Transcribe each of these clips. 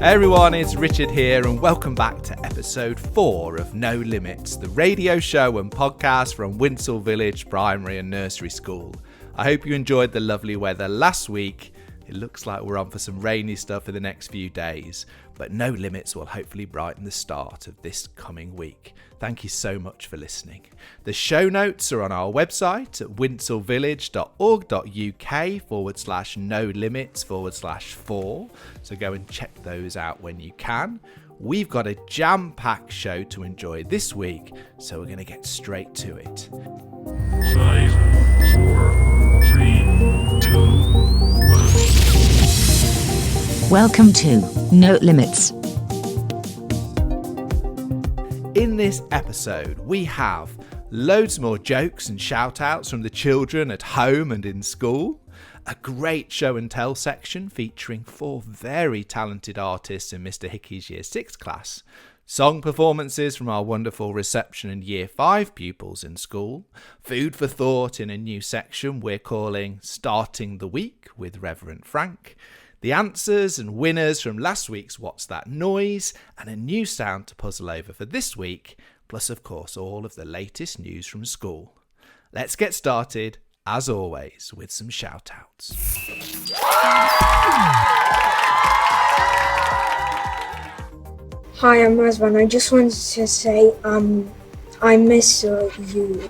Hey everyone, it's Richard here and welcome back to episode 4 of No Limits, the radio show and podcast from Winshill Village Primary and Nursery School. I hope you enjoyed the lovely weather last week. It looks like we're on for some rainy stuff in the next few days, but No Limits will hopefully brighten the start of this coming week. Thank you so much for listening. The show notes are on our website at winshillvillage.org.uk/no limits/4. So go and check those out when you can. We've got a jam-packed show to enjoy this week, so we're going to get straight to it. 5, 4, 3, 2, 1. Welcome to No Limits. In this episode, we have loads more jokes and shout-outs from the children at home and in school, a great show and tell section featuring 4 very talented artists in Mr. Hickey's Year 6 class, song performances from our wonderful reception and Year 5 pupils in school, food for thought in a new section we're calling Starting the Week with Reverend Frank, the answers and winners from last week's What's That Noise, and a new sound to puzzle over for this week, plus of course all of the latest news from school. Let's get started, as always, with some shout-outs. Hi, I'm Razvan. I just wanted to say I miss you,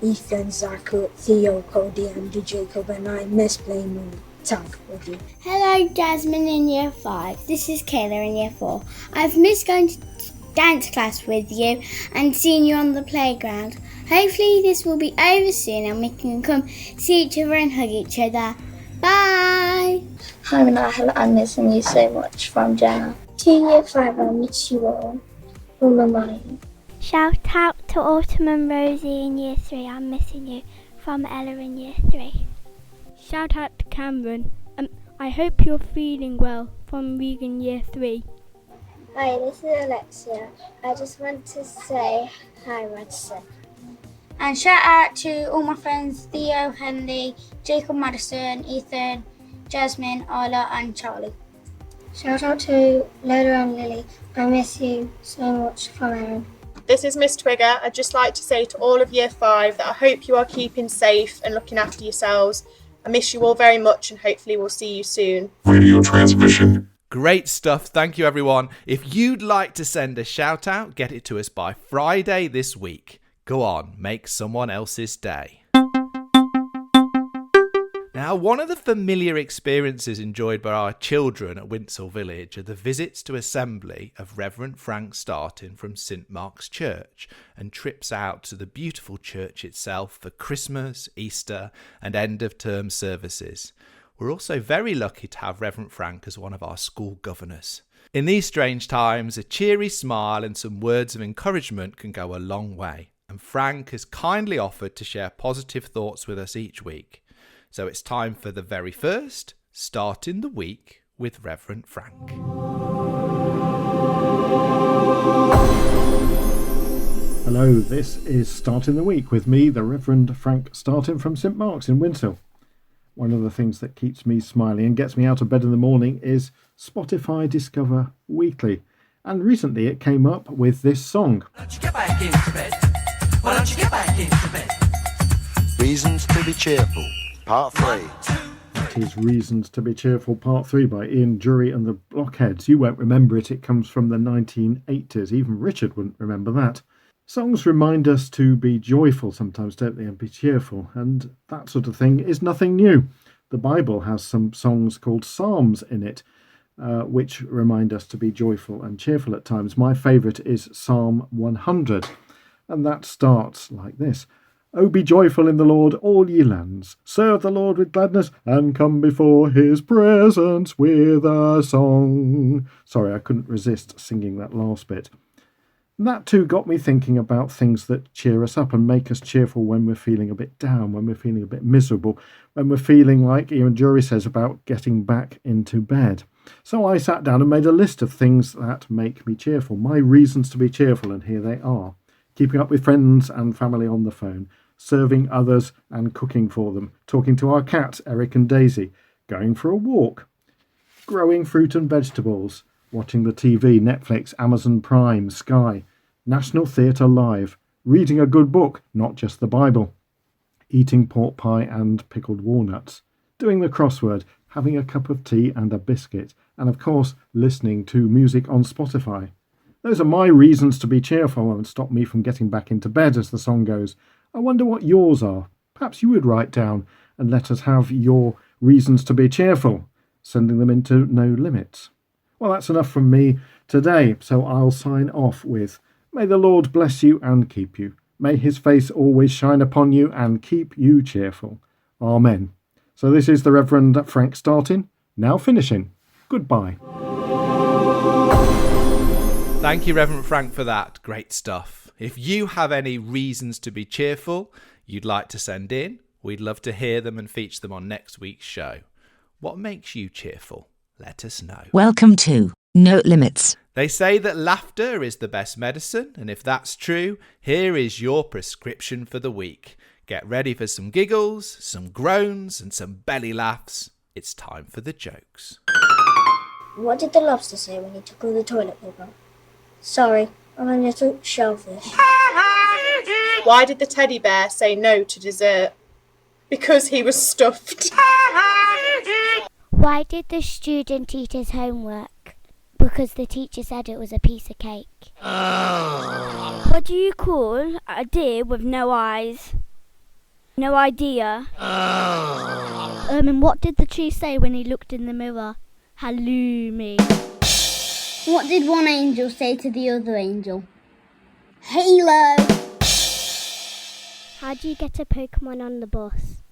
Ethan, Zach, Theo, Cody and Jacob, and I miss playing tag with you. Hello, Jasmine in Year 5. This is Kayla in Year 4. I've missed going to dance class with you and seeing you on the playground. Hopefully this will be over soon and we can come see each other and hug each other. Bye! Hi Manahal, I'm missing you so much from Jenna. To Year 5, I miss you all. From my mind. Shout out to Autumn and Rosie in Year 3. I'm missing you. From Ella in Year 3. Shout out to Cameron. I hope you're feeling well. From Regan Year 3. Hi, this is Alexia. I just want to say hi, Madison. And shout out to all my friends Theo, Henley, Jacob, Madison, Ethan, Jasmine, Arla and Charlie. Shout out to Lola and Lily. I miss you so much from Erin. This is Miss Twigger. I'd just like to say to all of Year 5 that I hope you are keeping safe and looking after yourselves. I miss you all very much and hopefully we'll see you soon. Radio transmission. Great stuff, thank you everyone. If you'd like to send a shout out, get it to us by Friday this week. Go on, make someone else's day. Now, one of the familiar experiences enjoyed by our children at Winshill Village are the visits to assembly of Reverend Frank Startin from St Mark's Church and trips out to the beautiful church itself for Christmas, Easter and end of term services. We're also very lucky to have Reverend Frank as one of our school governors. In these strange times, a cheery smile and some words of encouragement can go a long way, and Frank has kindly offered to share positive thoughts with us each week. So it's time for the very first, Starting the Week with Reverend Frank. Hello, this is Starting the Week with me, the Reverend Frank Startin from St Mark's in Winshill. One of the things that keeps me smiling and gets me out of bed in the morning is Spotify Discover Weekly. And recently it came up with this song. Why don't you get back into bed? Why don't you get back into bed? Reasons to be cheerful, Part 3. It is Reasons to be Cheerful, Part 3 by Ian Dury and the Blockheads. You won't remember it, it comes from the 1980s. Even Richard wouldn't remember that. Songs remind us to be joyful sometimes, don't they, and be cheerful, and that sort of thing is nothing new. The Bible has some songs called Psalms in it, which remind us to be joyful and cheerful at times. My favourite is Psalm 100, and that starts like this. Oh, be joyful in the Lord, all ye lands. Serve the Lord with gladness, and come before his presence with a song. Sorry, I couldn't resist singing that last bit. And that too got me thinking about things that cheer us up and make us cheerful when we're feeling a bit down, when we're feeling a bit miserable, when we're feeling like Ian Dury says about getting back into bed. So I sat down and made a list of things that make me cheerful, my reasons to be cheerful, and here they are. Keeping up with friends and family on the phone, serving others and cooking for them, talking to our cats, Eric and Daisy, going for a walk, growing fruit and vegetables, watching the TV, Netflix, Amazon Prime, Sky, National Theatre Live, reading a good book, not just the Bible, eating pork pie and pickled walnuts, doing the crossword, having a cup of tea and a biscuit, and of course, listening to music on Spotify. Those are my reasons to be cheerful and stop me from getting back into bed, as the song goes. I wonder what yours are. Perhaps you would write down and let us have your reasons to be cheerful, sending them into No Limits. Well, that's enough from me today, so I'll sign off with, may the Lord bless you and keep you. May his face always shine upon you and keep you cheerful. Amen. So this is the Reverend Frank Startin, now finishing. Goodbye. Thank you, Reverend Frank, for that. Great stuff. If you have any reasons to be cheerful you'd like to send in, we'd love to hear them and feature them on next week's show. What makes you cheerful? Let us know. Welcome to No Limits. They say that laughter is the best medicine, and if that's true, here is your prescription for the week. Get ready for some giggles, some groans, and some belly laughs. It's time for the jokes. What did the lobster say when he took all the toilet paper? Sorry, I'm a little shellfish. Why did the teddy bear say no to dessert? Because he was stuffed. Why did the student eat his homework? Because the teacher said it was a piece of cake. What do you call a deer with no eyes? No idea. And what did the tree say when he looked in the mirror? Halloumi. What did one angel say to the other angel? Halo! How do you get a Pokemon on the bus?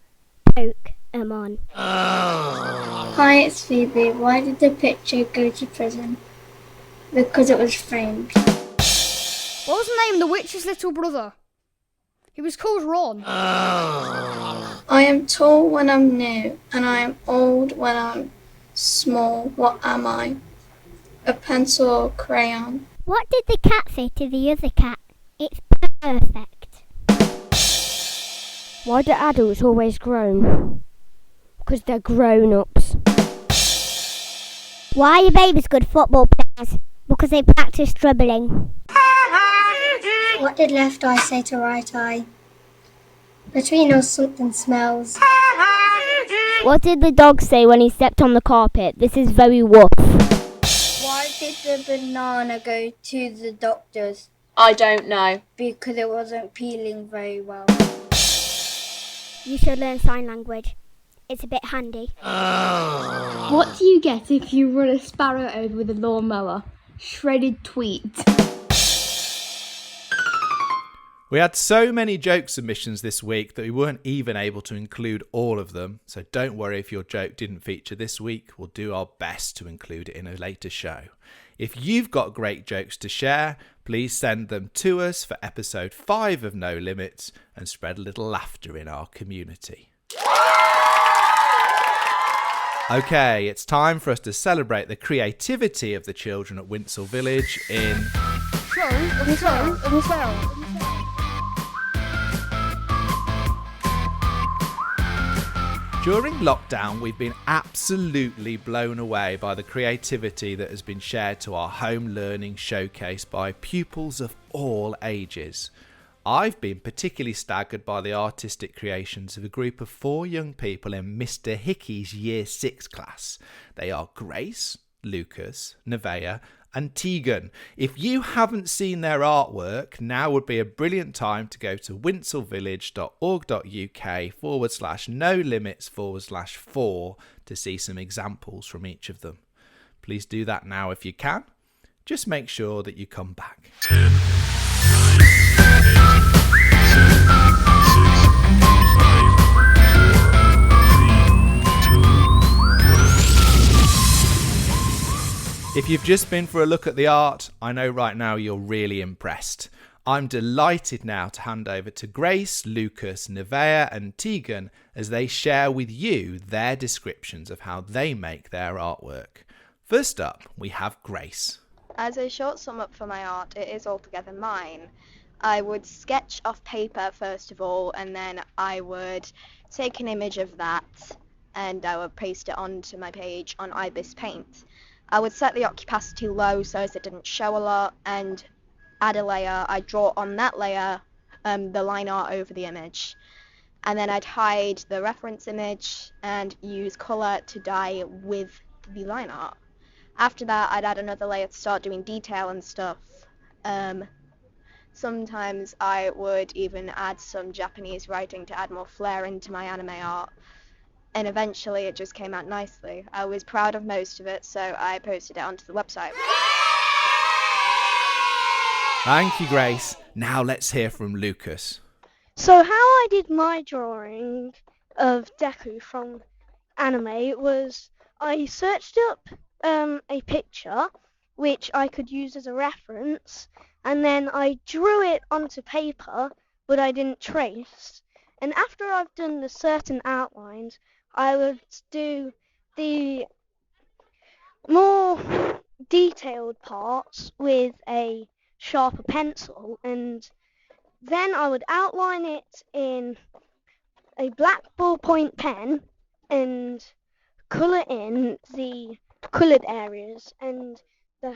Poke-emon. Hi, it's Phoebe. Why did the picture go to prison? Because it was framed. What was the name of the witch's little brother? He was called Ron. I am tall when I'm new, and I am old when I'm small. What am I? A pencil or crayon? What did the cat say to the other cat? It's perfect. Why do adults always groan? Because they're grown-ups. Why are babies good football players? Because they practice dribbling. What did left eye say to right eye? Between us something smells. What did the dog say when he stepped on the carpet? This is very rough. Why did the banana go to the doctor's? I don't know. Because it wasn't peeling very well. You should learn sign language. It's a bit handy. What do you get if you run a sparrow over with a lawnmower? Shredded tweet. We had so many joke submissions this week that we weren't even able to include all of them, so don't worry if your joke didn't feature this week. We'll do our best to include it in a later show. If you've got great jokes to share, please send them to us for episode 5 of No Limits and spread a little laughter in our community. Okay, it's time for us to celebrate the creativity of the children at Winshill Village in... During lockdown, we've been absolutely blown away by the creativity that has been shared to our home learning showcase by pupils of all ages. I've been particularly staggered by the artistic creations of a group of 4 young people in Mr. Hickey's Year 6 class. They are Grace, Lucas, Nevaeh and Teagan. If you haven't seen their artwork, now would be a brilliant time to go to winshillvillage.org.uk/no-limits/4 to see some examples from each of them. Please do that now if you can. Just make sure that you come back. 10, 9, 8, 7, 6, 5, 4, 3, 2, 1. If you've just been for a look at the art, I know right now you're really impressed. I'm delighted now to hand over to Grace, Lucas, Nevaeh and Teagan as they share with you their descriptions of how they make their artwork. First up, we have Grace. As a short sum up for my art, it is altogether mine. I would sketch off paper first of all, and then I would take an image of that and I would paste it onto my page on Ibis Paint. I would set the opacity low so as it didn't show a lot, and add a layer. I'd draw on that layer the line art over the image, and then I'd hide the reference image and use colour to dye with the line art. After that, I'd add another layer to start doing detail and stuff. Sometimes I would even add some Japanese writing to add more flair into my anime art. And eventually it just came out nicely. I was proud of most of it, so I posted it onto the website. Thank you, Grace. Now let's hear from Lucas. So how I did my drawing of Deku from anime was I searched up a picture which I could use as a reference, and then I drew it onto paper, but I didn't trace. And after I've done the certain outlines, I would do the more detailed parts with a sharper pencil, and then I would outline it in a black ballpoint pen and colour in the coloured areas. And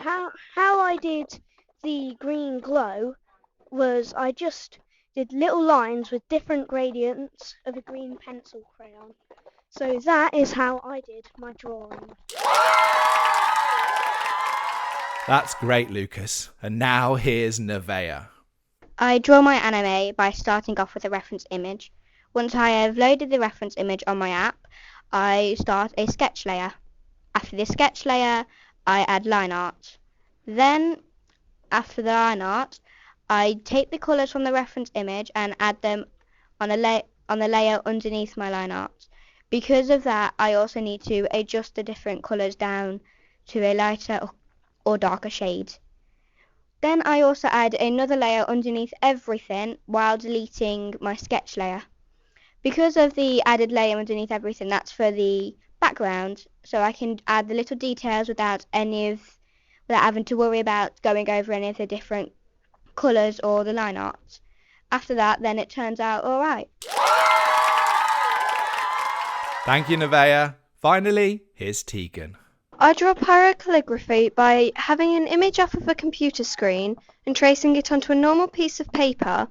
how I did the green glow was I just did little lines with different gradients of a green pencil crayon. So that is how I did my drawing. That's great, Lucas. And now here's Nevaeh. I draw my anime by starting off with a reference image. Once I have loaded the reference image on my app, I start a sketch layer. After the sketch layer, I add line art. Then, after the line art, I take the colours from the reference image and add them on the layer underneath my line art. Because of that, I also need to adjust the different colours down to a lighter or darker shade. Then I also add another layer underneath everything while deleting my sketch layer. Because of the added layer underneath everything, that's for the background, so I can add the little details without having to worry about going over any of the different colours or the line art. After that, then it turns out alright. Thank you, Nevaeh. Finally, here's Teagan. I draw pyrocalligraphy by having an image off of a computer screen and tracing it onto a normal piece of paper,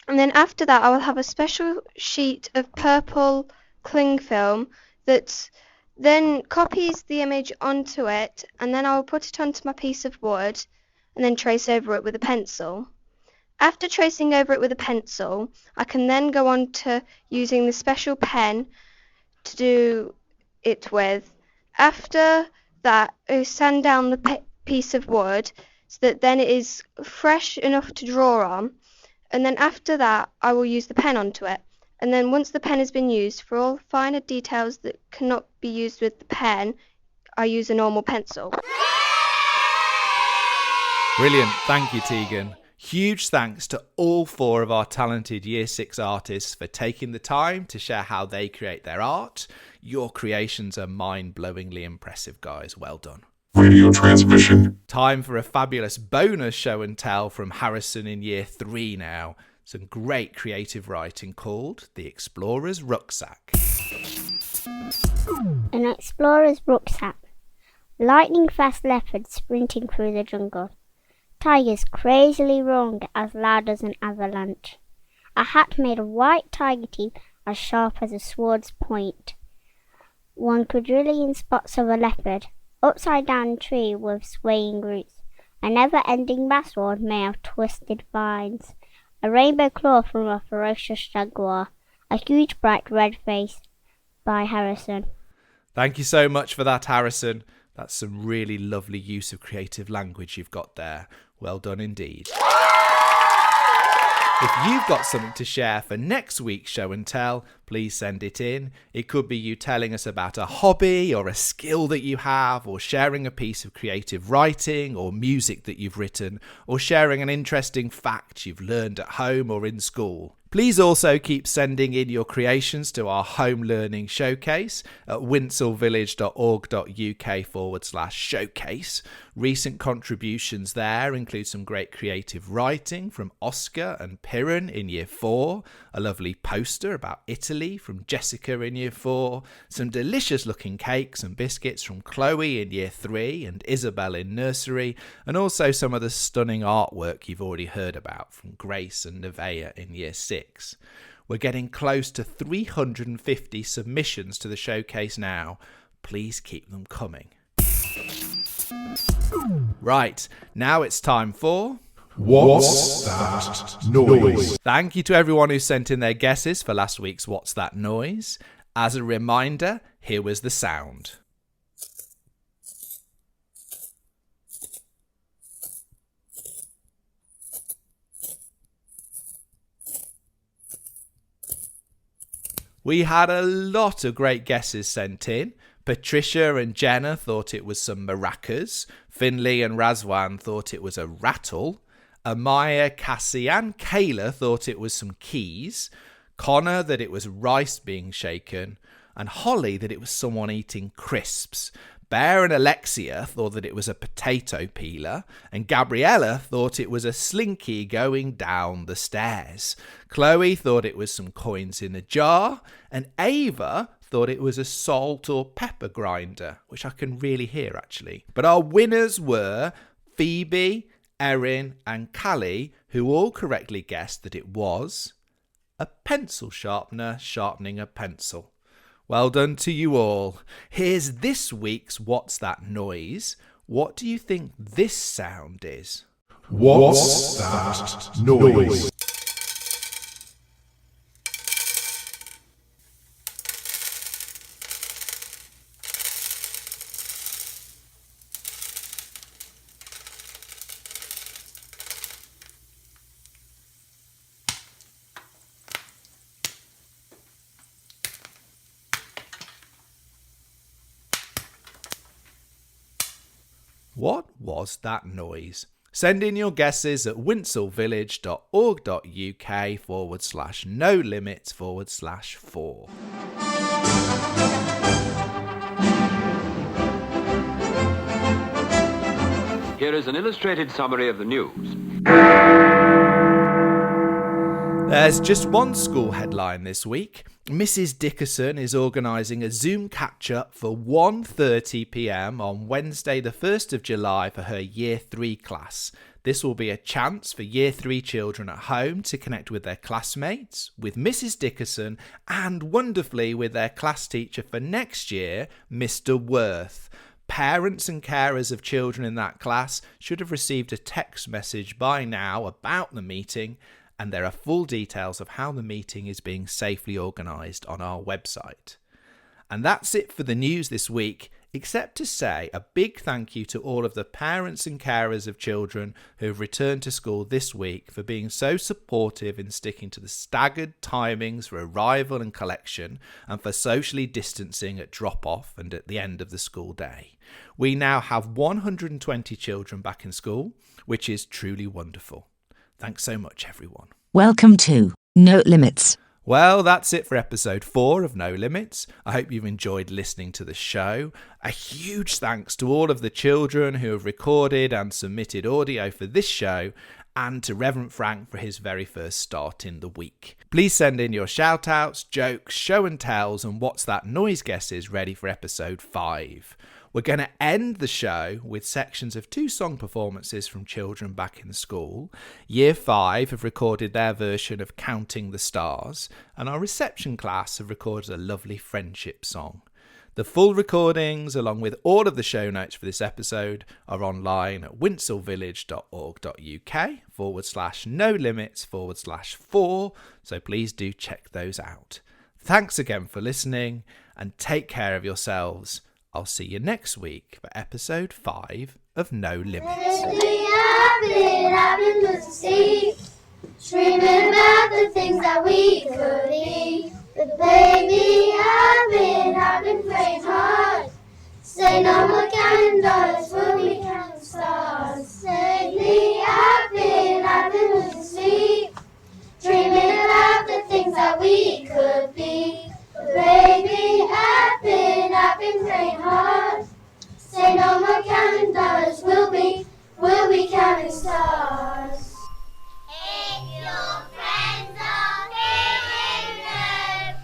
and then after that I will have a special sheet of purple cling film that then copies the image onto it, and then I will put it onto my piece of wood and then trace over it with a pencil. After tracing over it with a pencil, I can then go on to using the special pen to do it with. After that, I sand down the piece of wood so that then it is fresh enough to draw on, and then after that I will use the pen onto it. And then once the pen has been used, for all finer details that cannot be used with the pen, I use a normal pencil. Brilliant. Thank you, Teagan. Huge thanks to all 4 of our talented Year 6 artists for taking the time to share how they create their art. Your creations are mind-blowingly impressive, guys. Well done. Radio transmission. Time for a fabulous bonus show and tell from Harrison in Year 3 now. Some great creative writing called The Explorer's Rucksack. An explorer's rucksack. Lightning-fast leopards sprinting through the jungle. Tigers crazily roaring as loud as an avalanche. A hat made of white tiger teeth as sharp as a sword's point. 1 quadrillion spots of a leopard. Upside-down tree with swaying roots. A never-ending basswood made of twisted vines. A rainbow claw from a ferocious jaguar. A huge bright red face by Harrison. Thank you so much for that, Harrison. That's some really lovely use of creative language you've got there. Well done indeed. If you've got something to share for next week's show and tell, please send it in. It could be you telling us about a hobby or a skill that you have, or sharing a piece of creative writing or music that you've written, or sharing an interesting fact you've learned at home or in school. Please also keep sending in your creations to our home learning showcase at winshillvillage.org.uk/showcase. Recent contributions there include some great creative writing from Oscar and Piran in Year 4, a lovely poster about Italy Italy from Jessica in Year 4, some delicious looking cakes and biscuits from Chloe in Year 3 and Isabel in Nursery, and also some of the stunning artwork you've already heard about from Grace and Nevaeh in Year 6. We're getting close to 350 submissions to the showcase now. Please keep them coming. Right, now it's time for... What's That Noise? Thank you to everyone who sent in their guesses for last week's What's That Noise. As a reminder, here was the sound. We had a lot of great guesses sent in. Patricia and Jenna thought it was some maracas. Finley and Razwan thought it was a rattle. Amaya, Cassie and Kayla thought it was some keys. Connor that it was rice being shaken. And Holly that it was someone eating crisps. Bear and Alexia thought that it was a potato peeler, and Gabriella thought it was a slinky going down the stairs. Chloe thought it was some coins in a jar, and Ava thought it was a salt or pepper grinder, which I can really hear actually. But our winners were Phoebe, Erin and Callie, who all correctly guessed that it was a pencil sharpener sharpening a pencil. Well done to you all. Here's this week's What's That Noise. What do you think this sound is? What's That Noise? What was that noise? Send in your guesses at winshillvillage.org.uk/no-limits/4. Here is an illustrated summary of the news. There's just one school headline this week. Mrs. Dickerson is organising a Zoom catch-up for 1:30 p.m. on Wednesday the 1st of July for her Year 3 class. This will be a chance for Year 3 children at home to connect with their classmates, with Mrs. Dickerson, and wonderfully with their class teacher for next year, Mr. Worth. Parents and carers of children in that class should have received a text message by now about the meeting, and there are full details of how the meeting is being safely organised on our website. And that's it for the news this week, except to say a big thank you to all of the parents and carers of children who have returned to school this week for being so supportive in sticking to the staggered timings for arrival and collection, and for socially distancing at drop-off and at the end of the school day. We now have 120 children back in school, which is truly wonderful. Thanks so much, everyone. Welcome to No Limits. Well, that's it for episode 4 of No Limits. I hope you've enjoyed listening to the show. A huge thanks to all of the children who have recorded and submitted audio for this show, and to Reverend Frank for his very first start in the week. Please send in your shout-outs, jokes, show and tells, and What's That Noise guesses ready for episode 5. We're going to end the show with sections of 2 song performances from children back in school. Year 5 have recorded their version of Counting the Stars, and our reception class have recorded a lovely friendship song. The full recordings, along with all of the show notes for this episode, are online at winshillvillage.org.uk/no-limits/4, so please do check those out. Thanks again for listening, and take care of yourselves. I'll see you next week for episode 5 of No Limits. I've been losing sleep, dreaming about the things that we could be. But baby, I've been praying hard. Say no more counting dollars, we'll be counting stars. Lately, I've been losing sleep, dreaming about the things that we could be. But baby, I've been praying hard. Say no more counting dollars, we'll be counting stars. If your friends are feeling low,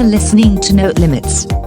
for listening to Note Limits.